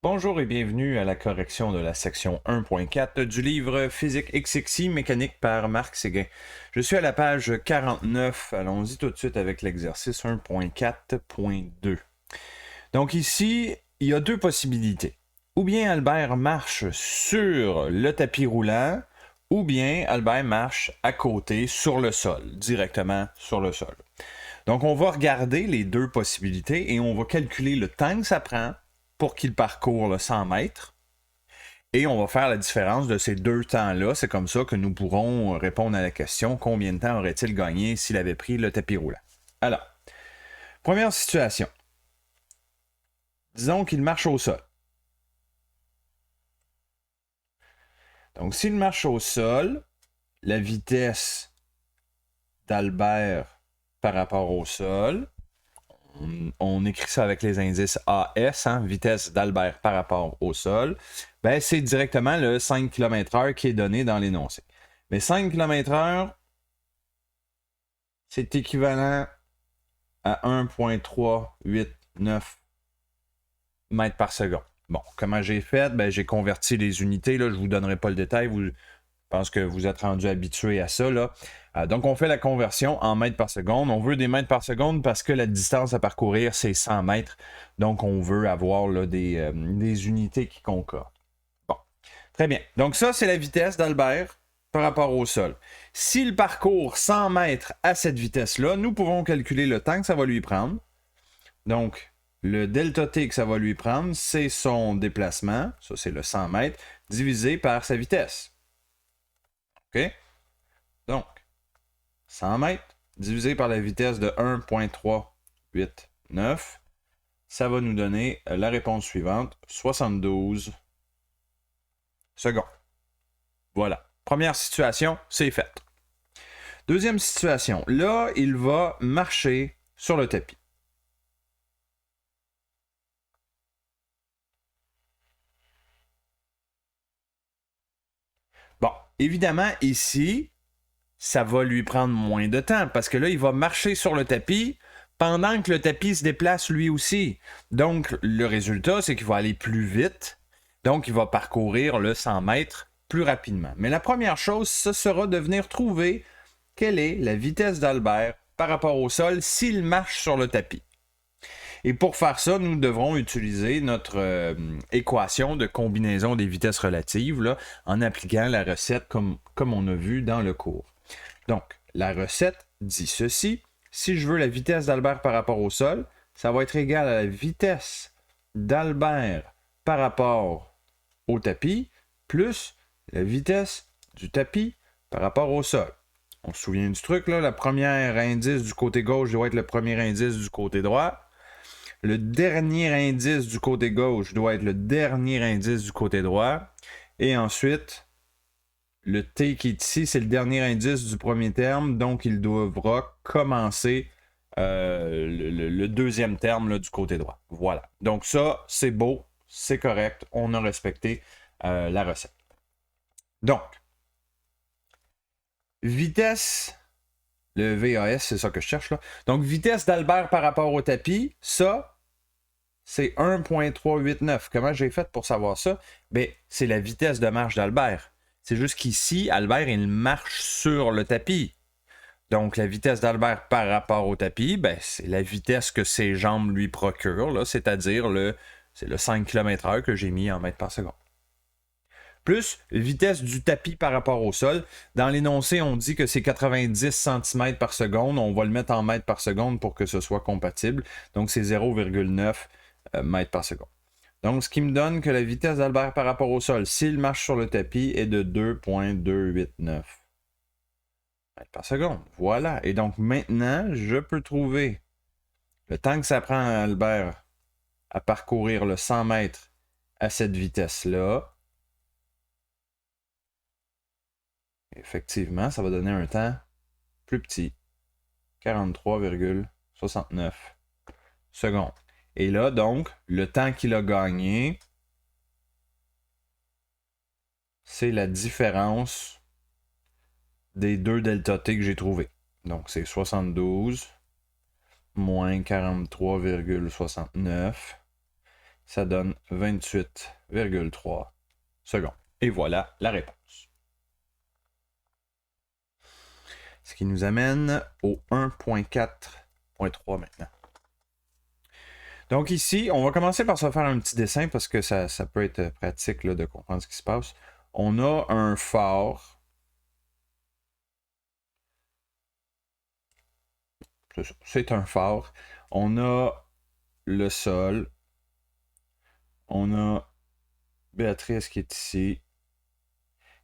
Bonjour et bienvenue à la correction de la section 1.4 du livre Physique XXI mécanique par Marc Séguin. Je suis à la page 49. Allons-y tout de suite avec l'exercice 1.4.2. Donc ici, il y a deux possibilités. Ou bien Albert marche sur le tapis roulant, ou bien Albert marche à côté sur le sol, directement sur le sol. Donc on va regarder les deux possibilités et on va calculer le temps que ça prend pour qu'il parcourt le 100 mètres. Et on va faire la différence de ces deux temps-là. C'est comme ça que nous pourrons répondre à la question combien de temps aurait-il gagné s'il avait pris le tapis roulant. Alors, première situation. Disons qu'il marche au sol. Donc, s'il marche au sol, la vitesse d'Albert par rapport au sol, on écrit ça avec les indices AS, vitesse d'Albert par rapport au sol, ben c'est directement le 5 km/h qui est donné dans l'énoncé. Mais 5 km/h, c'est équivalent à 1,389 mètres par seconde. Bon, comment j'ai fait? Ben, j'ai converti les unités, là, je ne vous donnerai pas le détail, je pense que vous êtes rendu habitué à ça. Là. Donc, on fait la conversion en mètres par seconde. On veut des mètres par seconde parce que la distance à parcourir, c'est 100 mètres. Donc, on veut avoir là, des unités qui concordent. Bon, très bien. Donc, ça, c'est la vitesse d'Albert par rapport au sol. S'il parcourt 100 mètres à cette vitesse-là, nous pouvons calculer le temps que ça va lui prendre. Donc, le delta T que ça va lui prendre, c'est son déplacement, ça c'est le 100 mètres, divisé par sa vitesse. OK? Donc, 100 mètres divisé par la vitesse de 1,389, ça va nous donner la réponse suivante, 72 secondes. Voilà. Première situation, c'est fait. Deuxième situation, là, il va marcher sur le tapis. Bon, évidemment, ici, ça va lui prendre moins de temps parce que là, il va marcher sur le tapis pendant que le tapis se déplace lui aussi. Donc, le résultat, c'est qu'il va aller plus vite. Donc, il va parcourir le 100 mètres plus rapidement. Mais la première chose, ce sera de venir trouver quelle est la vitesse d'Albert par rapport au sol s'il marche sur le tapis. Et pour faire ça, nous devrons utiliser notre équation de combinaison des vitesses relatives là, en appliquant la recette comme on a vu dans le cours. Donc, la recette dit ceci. Si je veux la vitesse d'Albert par rapport au sol, ça va être égal à la vitesse d'Albert par rapport au tapis plus la vitesse du tapis par rapport au sol. On se souvient du truc, là, le premier indice du côté gauche doit être le premier indice du côté droit. Le dernier indice du côté gauche doit être le dernier indice du côté droit. Et ensuite, le T qui est ici, c'est le dernier indice du premier terme, donc il devra commencer le deuxième terme là, du côté droit. Voilà. Donc ça, c'est beau, c'est correct, on a respecté la recette. Donc, vitesse, le VAS, c'est ça que je cherche là. Donc, vitesse d'Albert par rapport au tapis, ça, c'est 1,389. Comment j'ai fait pour savoir ça? Ben, c'est la vitesse de marche d'Albert. C'est juste qu'ici, Albert, il marche sur le tapis. Donc, la vitesse d'Albert par rapport au tapis, ben, c'est la vitesse que ses jambes lui procurent, là, c'est-à-dire c'est le 5 km/h que j'ai mis en mètres par seconde. Plus vitesse du tapis par rapport au sol. Dans l'énoncé, on dit que c'est 90 cm par seconde. On va le mettre en mètres par seconde pour que ce soit compatible. Donc, c'est 0,9 mètres par seconde. Donc, ce qui me donne que la vitesse d'Albert par rapport au sol, s'il marche sur le tapis, est de 2,289 mètres par seconde. Voilà. Et donc, maintenant, je peux trouver le temps que ça prend à Albert à parcourir le 100 mètres à cette vitesse-là. Effectivement, ça va donner un temps plus petit. 43,69 secondes. Et là, donc, le temps qu'il a gagné, c'est la différence des deux delta T que j'ai trouvés. Donc, c'est 72 moins 43,69. ça donne 28,3 secondes. Et voilà la réponse. Ce qui nous amène au 1.4.3 maintenant. Donc ici, on va commencer par se faire un petit dessin parce que ça peut être pratique là, de comprendre ce qui se passe. On a un phare. C'est un phare. On a le sol. On a Béatrice qui est ici.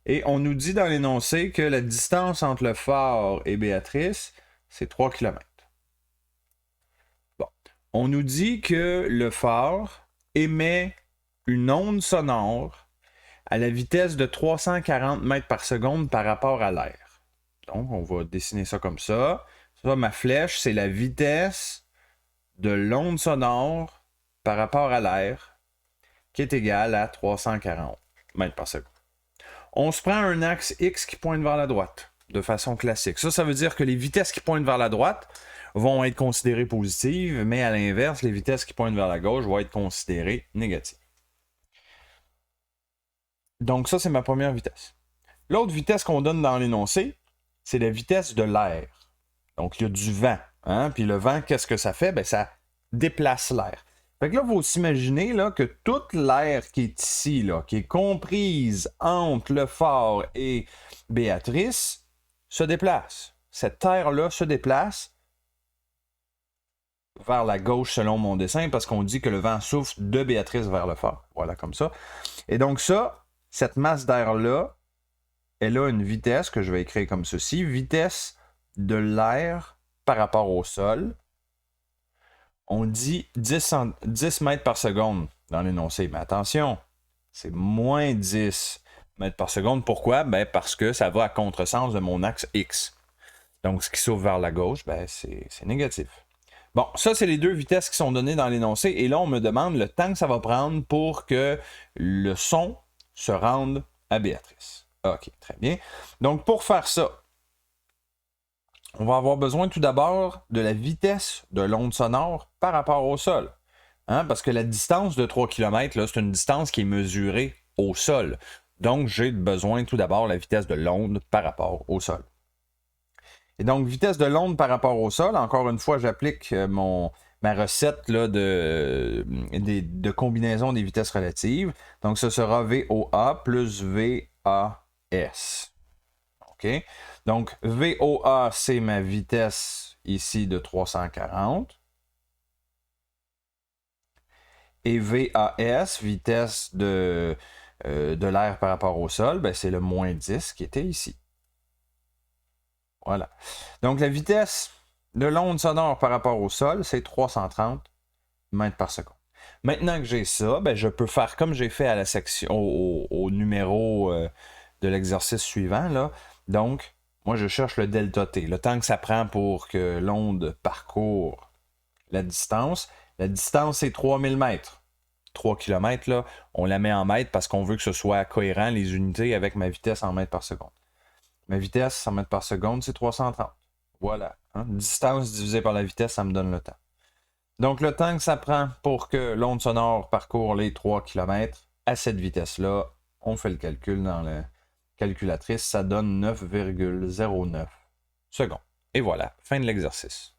Et on nous dit dans l'énoncé que la distance entre le phare et Béatrice, c'est 3 km. Bon. On nous dit que le phare émet une onde sonore à la vitesse de 340 mètres par seconde par rapport à l'air. Donc, on va dessiner ça comme ça. Ça, ma flèche, c'est la vitesse de l'onde sonore par rapport à l'air qui est égale à 340 mètres par seconde. On se prend un axe X qui pointe vers la droite, de façon classique. Ça veut dire que les vitesses qui pointent vers la droite vont être considérées positives, mais à l'inverse, les vitesses qui pointent vers la gauche vont être considérées négatives. Donc ça, c'est ma première vitesse. L'autre vitesse qu'on donne dans l'énoncé, c'est la vitesse de l'air. Donc il y a du vent. Hein? Puis le vent, qu'est-ce que ça fait? Ben, ça déplace l'air. Fait que là, il faut s'imaginer là, que toute l'air qui est ici, là, qui est comprise entre le phare et Béatrice, se déplace. Cette air-là se déplace vers la gauche selon mon dessin, parce qu'on dit que le vent souffle de Béatrice vers le phare. Voilà, comme ça. Et donc ça, cette masse d'air-là, elle a une vitesse que je vais écrire comme ceci. Vitesse de l'air par rapport au sol. On dit 10 mètres par seconde dans l'énoncé. Mais attention, c'est moins 10 mètres par seconde. Pourquoi? Ben parce que ça va à contresens de mon axe X. Donc, ce qui s'ouvre vers la gauche, ben c'est négatif. Bon, ça, c'est les deux vitesses qui sont données dans l'énoncé. Et là, on me demande le temps que ça va prendre pour que le son se rende à Béatrice. OK, très bien. Donc, pour faire ça, on va avoir besoin tout d'abord de la vitesse de l'onde sonore par rapport au sol. Hein? Parce que la distance de 3 km, là, c'est une distance qui est mesurée au sol. Donc, j'ai besoin tout d'abord de la vitesse de l'onde par rapport au sol. Et donc, vitesse de l'onde par rapport au sol, encore une fois, j'applique ma recette là, de combinaison des vitesses relatives. Donc, ce sera VOA plus VAS. OK? Donc, VOA, c'est ma vitesse ici de 340. Et VAS, vitesse de l'air par rapport au sol, ben, c'est le moins 10 qui était ici. Voilà. Donc, la vitesse de l'onde sonore par rapport au sol, c'est 330 mètres par seconde. Maintenant que j'ai ça, ben, je peux faire comme j'ai fait à la section, au numéro de l'exercice suivant. Là. Donc, moi, je cherche le delta T, le temps que ça prend pour que l'onde parcourt la distance. La distance, c'est 3000 mètres. 3 km, là, on la met en mètres parce qu'on veut que ce soit cohérent, les unités, avec ma vitesse en mètres par seconde. Ma vitesse en mètres par seconde, c'est 330. Voilà. Hein? Distance divisée par la vitesse, ça me donne le temps. Donc, le temps que ça prend pour que l'onde sonore parcourt les 3 km à cette vitesse-là, on fait le calcul dans la calculatrice, ça donne 9,09 secondes. Et voilà, fin de l'exercice.